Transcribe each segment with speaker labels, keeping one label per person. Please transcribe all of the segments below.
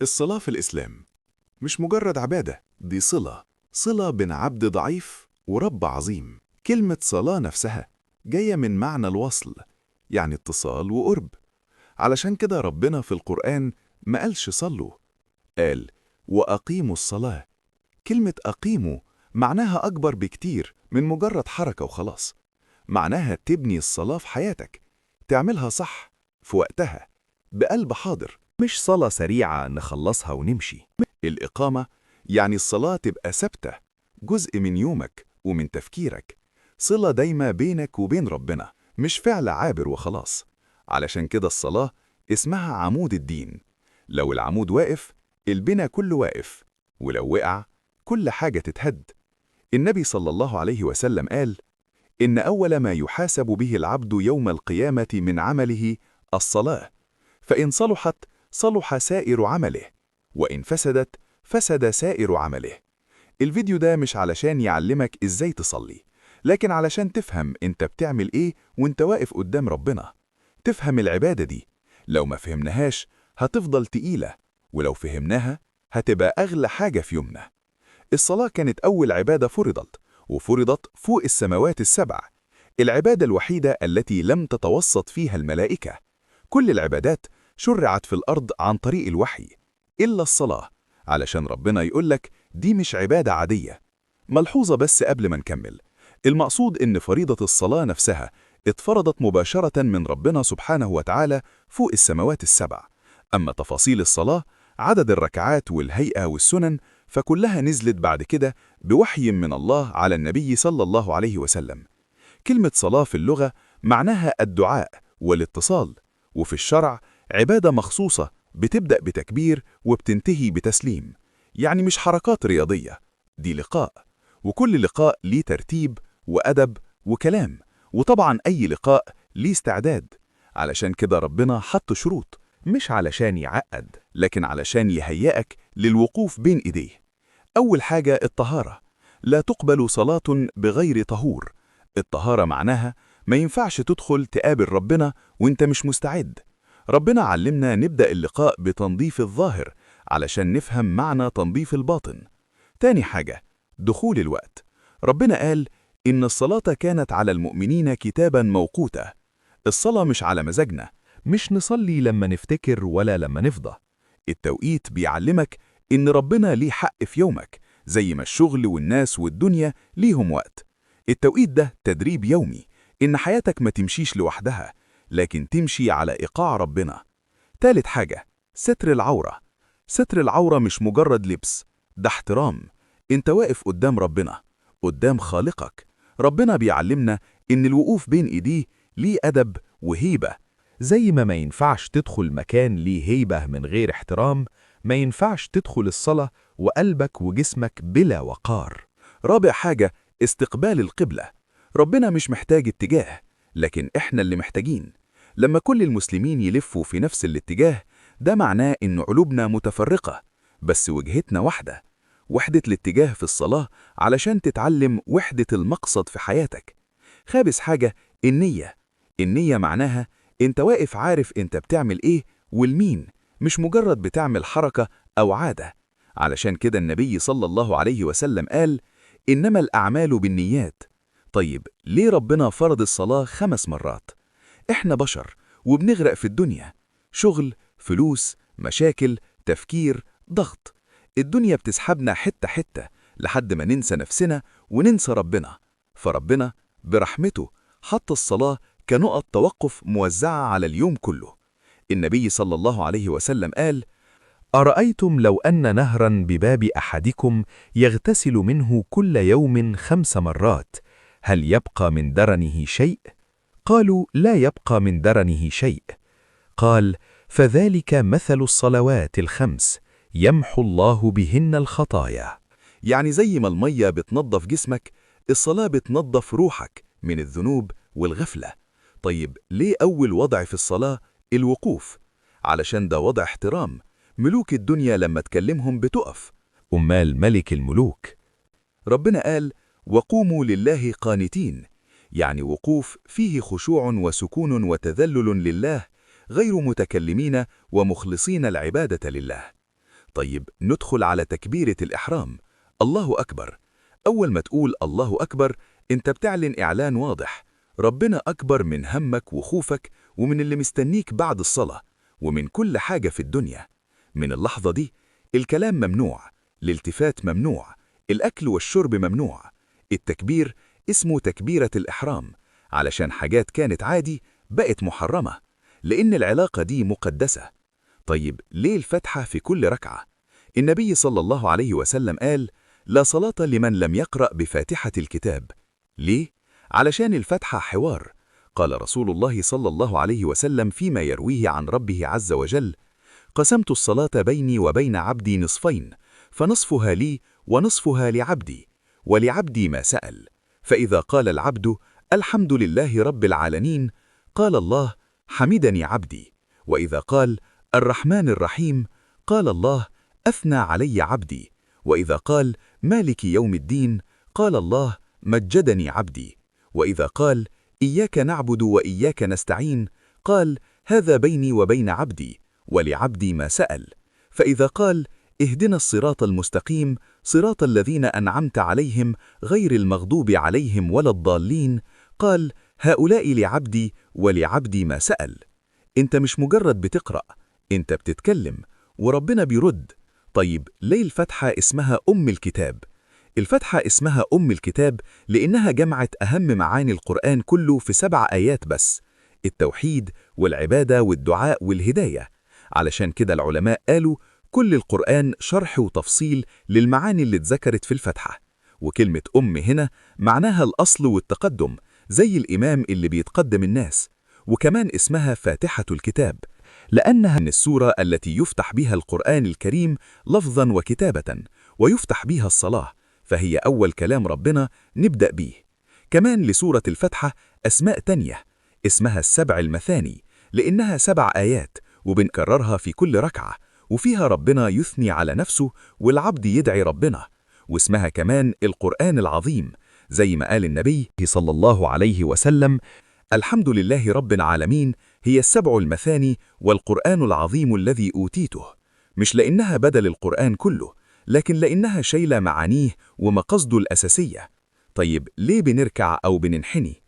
Speaker 1: الصلاة في الإسلام مش مجرد عبادة، دي صلة بين عبد ضعيف ورب عظيم. كلمة صلاة نفسها جاية من معنى الوصل، يعني اتصال وقرب. علشان كده ربنا في القرآن ما قالش صلوا، قال وأقيموا الصلاة. كلمة أقيموا معناها أكبر بكتير من مجرد حركة وخلاص. معناها تبني الصلاة في حياتك، تعملها صح في وقتها بقلب حاضر، مش صلاة سريعة نخلصها ونمشي. الإقامة يعني الصلاة تبقى ثابتة، جزء من يومك ومن تفكيرك، صلة دايمة بينك وبين ربنا، مش فعل عابر وخلاص. علشان كده الصلاة اسمها عمود الدين. لو العمود واقف البنا كله واقف، ولو وقع كل حاجة تتهد. النبي صلى الله عليه وسلم قال إن أول ما يحاسب به العبد يوم القيامة من عمله الصلاة، فإن صلحت صلح سائر عمله، وإن فسدت فسد سائر عمله. الفيديو ده مش علشان يعلمك إزاي تصلي، لكن علشان تفهم أنت بتعمل إيه وأنت واقف قدام ربنا. تفهم العبادة دي، لو ما فهمناهاش هتفضل تقيلة، ولو فهمناها هتبقى أغلى حاجة في يومنا. الصلاة كانت أول عبادة فرضت، وفرضت فوق السماوات السبع، العبادة الوحيدة التي لم تتوسط فيها الملائكة. كل العبادات شرعت في الأرض عن طريق الوحي إلا الصلاة، علشان ربنا يقولك دي مش عبادة عادية. ملحوظة بس قبل ما نكمل، المقصود إن فريضة الصلاة نفسها اتفرضت مباشرة من ربنا سبحانه وتعالى فوق السماوات السبع. أما تفاصيل الصلاة، عدد الركعات والهيئة والسنن، فكلها نزلت بعد كده بوحي من الله على النبي صلى الله عليه وسلم. كلمة صلاة في اللغة معناها الدعاء والاتصال، وفي الشرع عبادة مخصوصة بتبدأ بتكبير وبتنتهي بتسليم. يعني مش حركات رياضية، دي لقاء، وكل لقاء ليه ترتيب وأدب وكلام، وطبعا أي لقاء ليه استعداد. علشان كده ربنا حط شروط، مش علشان يعقد، لكن علشان يهيئك للوقوف بين إيديه. أول حاجة الطهارة، لا تقبل صلاة بغير طهور. الطهارة معناها ما ينفعش تدخل تقابل ربنا وانت مش مستعد. ربنا علمنا نبدأ اللقاء بتنظيف الظاهر علشان نفهم معنى تنظيف الباطن. تاني حاجة دخول الوقت، ربنا قال إن الصلاة كانت على المؤمنين كتابا موقوتا. الصلاة مش على مزاجنا، مش نصلي لما نفتكر ولا لما نفضى. التوقيت بيعلمك إن ربنا ليه حق في يومك، زي ما الشغل والناس والدنيا ليهم وقت. التوقيت ده تدريب يومي، إن حياتك ما تمشيش لوحدها، لكن تمشي على إيقاع ربنا. تالت حاجة ستر العورة. ستر العورة مش مجرد لبس، ده احترام. انت واقف قدام ربنا، قدام خالقك. ربنا بيعلمنا إن الوقوف بين إيديه ليه أدب وهيبة. زي ما ينفعش تدخل مكان ليه هيبة من غير احترام، ما ينفعش تدخل الصلاة وقلبك وجسمك بلا وقار. رابع حاجة استقبال القبلة. ربنا مش محتاج اتجاه، لكن احنا اللي محتاجين. لما كل المسلمين يلفوا في نفس الاتجاه، ده معناه إن قلوبنا متفرقة، بس وجهتنا واحدة. وحدة الاتجاه في الصلاة علشان تتعلم وحدة المقصد في حياتك. خامس حاجة النية. النية معناها انت واقف عارف انت بتعمل ايه والمين، مش مجرد بتعمل حركة أو عادة. علشان كده النبي صلى الله عليه وسلم قال إنما الأعمال بالنيات. طيب ليه ربنا فرض الصلاة 5 مرات؟ إحنا بشر وبنغرق في الدنيا، شغل، فلوس، مشاكل، تفكير، ضغط. الدنيا بتسحبنا حتة حتة لحد ما ننسى نفسنا وننسى ربنا. فربنا برحمته حط الصلاة كنقط توقف موزعة على اليوم كله. النبي صلى الله عليه وسلم قال أرأيتم لو أن نهرا بباب أحدكم يغتسل منه كل يوم 5 مرات، هل يبقى من درنه شيء؟ قالوا لا يبقى من درنه شيء. قال فذلك مثل الصلوات ال5 يمحو الله بهن الخطايا. يعني زي ما المية بتنظف جسمك، الصلاة بتنظف روحك من الذنوب والغفلة. طيب ليه أول وضع في الصلاة الوقوف؟ علشان ده وضع احترام. ملوك الدنيا لما تكلمهم بتقف، أمال ملك الملوك. ربنا قال وقوموا لله قانتين، يعني وقوف فيه خشوع وسكون وتذلل لله، غير متكلمين ومخلصين العبادة لله.
Speaker 2: طيب ندخل على تكبيرة الإحرام. الله أكبر. أول ما تقول الله أكبر أنت بتعلن إعلان واضح، ربنا أكبر من همك وخوفك ومن اللي مستنيك بعد الصلاة ومن كل حاجة في الدنيا. من اللحظة دي الكلام ممنوع، الالتفات ممنوع، الأكل والشرب ممنوع. التكبير اسمه تكبيرة الإحرام علشان حاجات كانت عادي بقت محرمة، لأن العلاقة دي مقدسة. طيب ليه الفتحة في كل ركعة؟ النبي صلى الله عليه وسلم قال: لا صلاة لمن لم يقرأ بفاتحة الكتاب. ليه؟ علشان الفتحة حوار. قال رسول الله صلى الله عليه وسلم فيما يرويه عن ربه عز وجل: قسمت الصلاة بيني وبين عبدي نصفين، فنصفها لي ونصفها لعبدي، ولعبدي ما سأل. فإذا قال العبد: الحمد لله رب العالمين، قال الله: حمدني عبدي. وإذا قال: الرحمن الرحيم، قال الله: أثنى علي عبدي. وإذا قال: مالك يوم الدين، قال الله: مجدني عبدي. وإذا قال: إياك نعبد وإياك نستعين، قال: هذا بيني وبين عبدي، ولعبدي ما سأل. فإذا قال: اهدنا الصراط المستقيم صراط الذين أنعمت عليهم غير المغضوب عليهم ولا الضالين، قال: هؤلاء لعبدي ولعبدي ما سأل. انت مش مجرد بتقرأ، انت بتتكلم وربنا بيرد. طيب ليه الفتحة اسمها أم الكتاب؟ الفتحة اسمها أم الكتاب لأنها جمعت أهم معاني القرآن كله في 7 آيات بس: التوحيد والعبادة والدعاء والهداية. علشان كده العلماء قالوا كل القرآن شرح وتفصيل للمعاني اللي اتذكرت في الفتحة. وكلمة أم هنا معناها الأصل والتقدم، زي الإمام اللي بيتقدم الناس. وكمان اسمها فاتحة الكتاب لأنها من السورة التي يفتح بها القرآن الكريم لفظا وكتابة، ويفتح بها الصلاة، فهي أول كلام ربنا نبدأ بيه. كمان لسورة الفتحة أسماء تانية اسمها ال7 المثاني، لأنها 7 آيات وبنكررها في كل ركعة، وفيها ربنا يثني على نفسه والعبد يدعي ربنا. واسمها كمان القرآن العظيم، زي ما قال النبي صلى الله عليه وسلم: الحمد لله رب العالمين هي ال7 المثاني والقرآن العظيم الذي أوتيته. مش لأنها بدل القرآن كله، لكن لأنها شايلة معانيه ومقصده الأساسية. طيب ليه بنركع أو بننحني؟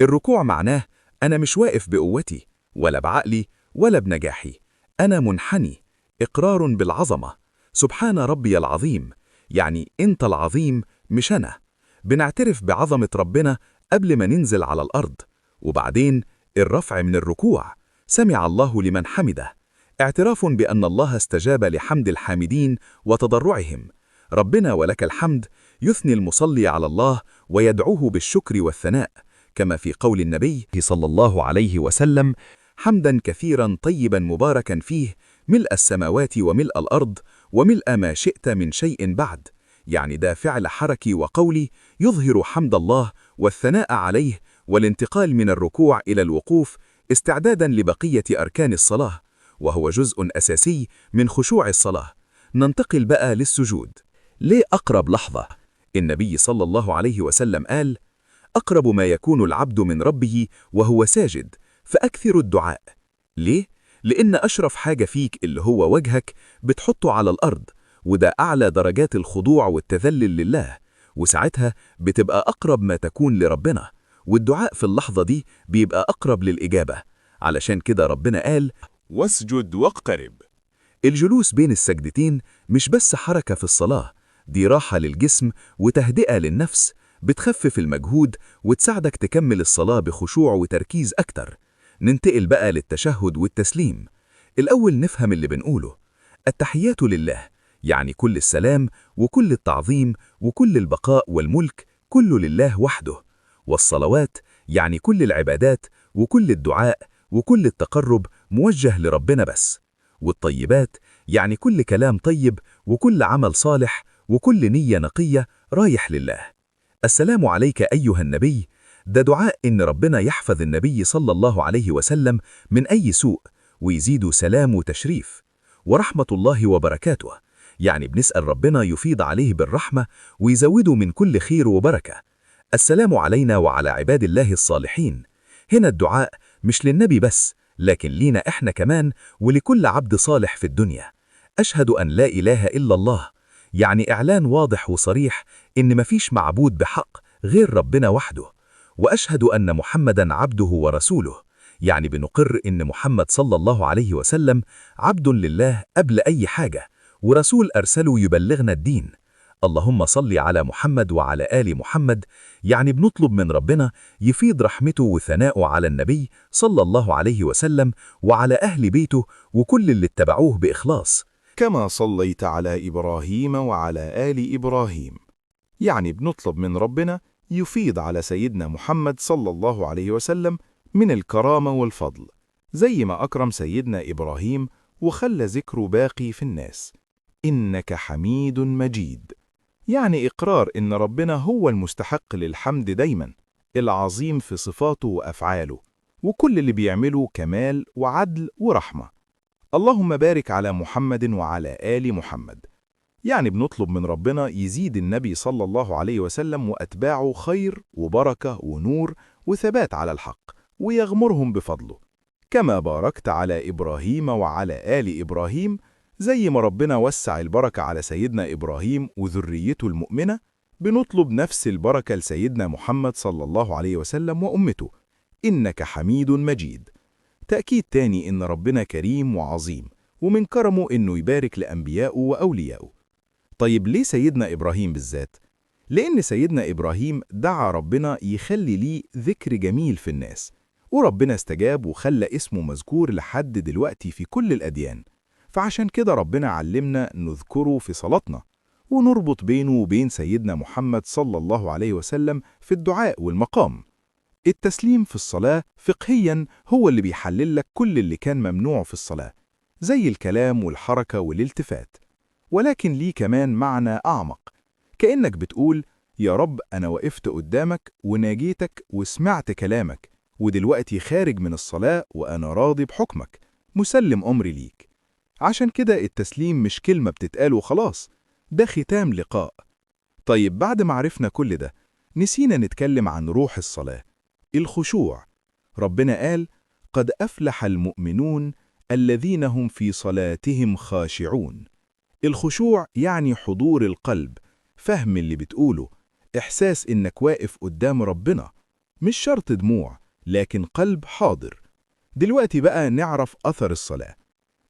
Speaker 2: الركوع معناه أنا مش واقف بقوتي ولا بعقلي ولا بنجاحي، أنا منحني، إقرار بالعظمة. سبحان ربي العظيم، يعني أنت العظيم مش أنا. بنعترف بعظمة ربنا قبل ما ننزل على الأرض. وبعدين الرفع من الركوع: سمع الله لمن حمده، اعتراف بأن الله استجاب لحمد الحامدين وتضرعهم. ربنا ولك الحمد يثني المصلي على الله ويدعوه بالشكر والثناء، كما في قول النبي صلى الله عليه وسلم: حمدا كثيرا طيبا مباركا فيه، ملء السماوات وملء الأرض وملء ما شئت من شيء بعد. يعني ده فعل حركي وقولي يظهر حمد الله والثناء عليه والانتقال من الركوع إلى الوقوف استعدادا لبقية أركان الصلاة، وهو جزء أساسي من خشوع الصلاة. ننتقل بقى للسجود. ليه أقرب لحظة؟ النبي صلى الله عليه وسلم قال: أقرب ما يكون العبد من ربه وهو ساجد، فأكثر الدعاء. ليه؟ لأن أشرف حاجة فيك اللي هو وجهك بتحطه على الأرض، وده أعلى درجات الخضوع والتذلل لله، وساعتها بتبقى أقرب ما تكون لربنا، والدعاء في اللحظة دي بيبقى أقرب للإجابة. علشان كده ربنا قال:
Speaker 1: واسجد واقترب.
Speaker 2: الجلوس بين السجدتين مش بس حركة في الصلاة، دي راحة للجسم وتهدئة للنفس، بتخفف المجهود وتساعدك تكمل الصلاة بخشوع وتركيز أكتر. ننتقل بقى للتشهد والتسليم. الأول نفهم اللي بنقوله. التحيات لله، يعني كل السلام وكل التعظيم وكل البقاء والملك كله لله وحده. والصلوات، يعني كل العبادات وكل الدعاء وكل التقرب موجه لربنا بس. والطيبات، يعني كل كلام طيب وكل عمل صالح وكل نية نقية رايح لله. السلام عليك أيها النبي، ده دعاء إن ربنا يحفظ النبي صلى الله عليه وسلم من أي سوء ويزيد سلام وتشريف. ورحمة الله وبركاته، يعني بنسأل ربنا يفيض عليه بالرحمة ويزوده من كل خير وبركة. السلام علينا وعلى عباد الله الصالحين. هنا الدعاء مش للنبي بس، لكن لينا إحنا كمان ولكل عبد صالح في الدنيا. أشهد أن لا إله إلا الله، يعني إعلان واضح وصريح إن مفيش معبود بحق غير ربنا وحده. وأشهد أن محمدًا عبده ورسوله، يعني بنقر إن محمد صلى الله عليه وسلم عبد لله قبل أي حاجة، ورسول أرسله يبلغنا الدين. اللهم صل على محمد وعلى آل محمد، يعني بنطلب من ربنا يفيض رحمته وثناؤه على النبي صلى الله عليه وسلم وعلى أهل بيته وكل اللي اتبعوه بإخلاص.
Speaker 3: كما صليت على إبراهيم وعلى آل إبراهيم، يعني بنطلب من ربنا يفيض على سيدنا محمد صلى الله عليه وسلم من الكرامة والفضل، زي ما أكرم سيدنا إبراهيم وخلى ذكره باقي في الناس. إنك حميد مجيد، يعني إقرار إن ربنا هو المستحق للحمد دايما، العظيم في صفاته وأفعاله، وكل اللي بيعمله كمال وعدل ورحمة. اللهم بارك على محمد وعلى آل محمد، يعني بنطلب من ربنا يزيد النبي صلى الله عليه وسلم وأتباعه خير وبركة ونور وثبات على الحق، ويغمرهم بفضله، كما باركت على إبراهيم وعلى آل إبراهيم، زي ما ربنا وسع البركة على سيدنا إبراهيم وذريته المؤمنة. بنطلب نفس البركة لسيدنا محمد صلى الله عليه وسلم وأمته. إنك حميد مجيد، تأكيد تاني إن ربنا كريم وعظيم، ومن كرمه إنه يبارك لأنبيائه وأوليائه. طيب ليه سيدنا إبراهيم بالذات؟ لأن سيدنا إبراهيم دعا ربنا يخلي ليه ذكر جميل في الناس، وربنا استجاب وخلى اسمه مذكور لحد دلوقتي في كل الأديان. فعشان كده ربنا علمنا نذكره في صلاتنا، ونربط بينه وبين سيدنا محمد صلى الله عليه وسلم في الدعاء والمقام. التسليم في الصلاة فقهياً هو اللي بيحلل لك كل اللي كان ممنوع في الصلاة، زي الكلام والحركة والالتفات، ولكن ليه كمان معنى أعمق، كأنك بتقول يا رب أنا وقفت قدامك وناجيتك وسمعت كلامك، ودلوقتي خارج من الصلاة وأنا راضي بحكمك، مسلم أمري ليك. عشان كده التسليم مش كلمة بتتقال وخلاص، ده ختام لقاء. طيب بعد ما عرفنا كل ده، نسينا نتكلم عن روح الصلاة، الخشوع. ربنا قال قد أفلح المؤمنون الذين هم في صلاتهم خاشعون. الخشوع يعني حضور القلب، فهم اللي بتقوله، إحساس إنك واقف قدام ربنا، مش شرط دموع لكن قلب حاضر. دلوقتي بقى نعرف أثر الصلاة.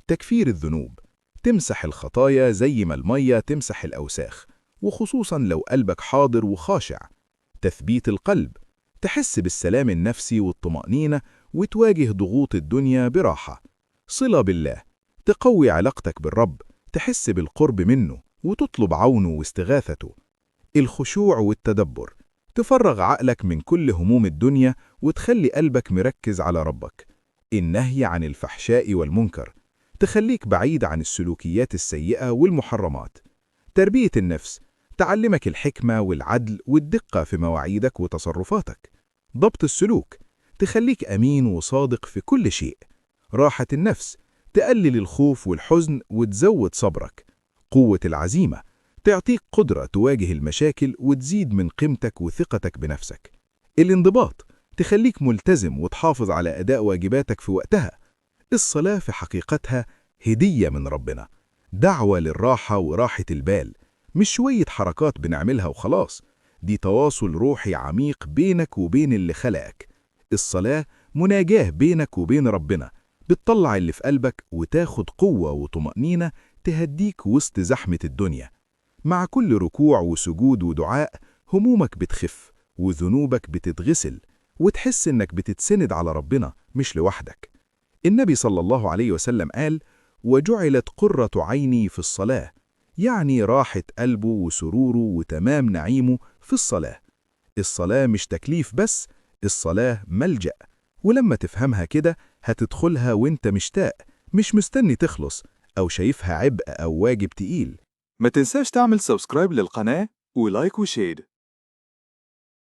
Speaker 3: تكفير الذنوب، تمسح الخطايا زي ما المية تمسح الأوساخ، وخصوصا لو قلبك حاضر وخاشع. تثبيت القلب، تحس بالسلام النفسي والطمأنينة وتواجه ضغوط الدنيا براحة. صلة بالله، تقوي علاقتك بالرب، تحس بالقرب منه وتطلب عونه واستغاثته. الخشوع والتدبر، تفرغ عقلك من كل هموم الدنيا وتخلي قلبك مركز على ربك. النهي عن الفحشاء والمنكر، تخليك بعيد عن السلوكيات السيئة والمحرمات. تربية النفس، تعلمك الحكمة والعدل والدقة في مواعيدك وتصرفاتك. ضبط السلوك، تخليك أمين وصادق في كل شيء. راحة النفس، تقلل الخوف والحزن وتزود صبرك. قوة العزيمة، تعطيك قدرة تواجه المشاكل وتزيد من قيمتك وثقتك بنفسك. الانضباط، تخليك ملتزم وتحافظ على أداء واجباتك في وقتها. الصلاة في حقيقتها هدية من ربنا، دعوة للراحة وراحة البال، مش شوية حركات بنعملها وخلاص، دي تواصل روحي عميق بينك وبين اللي خلقك. الصلاة مناجاة بينك وبين ربنا، بتطلع اللي في قلبك وتاخد قوة وطمأنينة تهديك وسط زحمة الدنيا. مع كل ركوع وسجود ودعاء همومك بتخف وذنوبك بتتغسل، وتحس إنك بتتسند على ربنا مش لوحدك. النبي صلى الله عليه وسلم قال وجعلت قرة عيني في الصلاة، يعني راحة قلبه وسروره وتمام نعيمه في الصلاة. الصلاة مش تكليف بس، الصلاة ملجأ، ولما تفهمها كده هتدخلها وانت مشتاق، مش مستني تخلص أو شايفها عبء أو واجب تقيل.
Speaker 4: ما تنساش تعمل سبسكرايب للقناة ولايك وشير.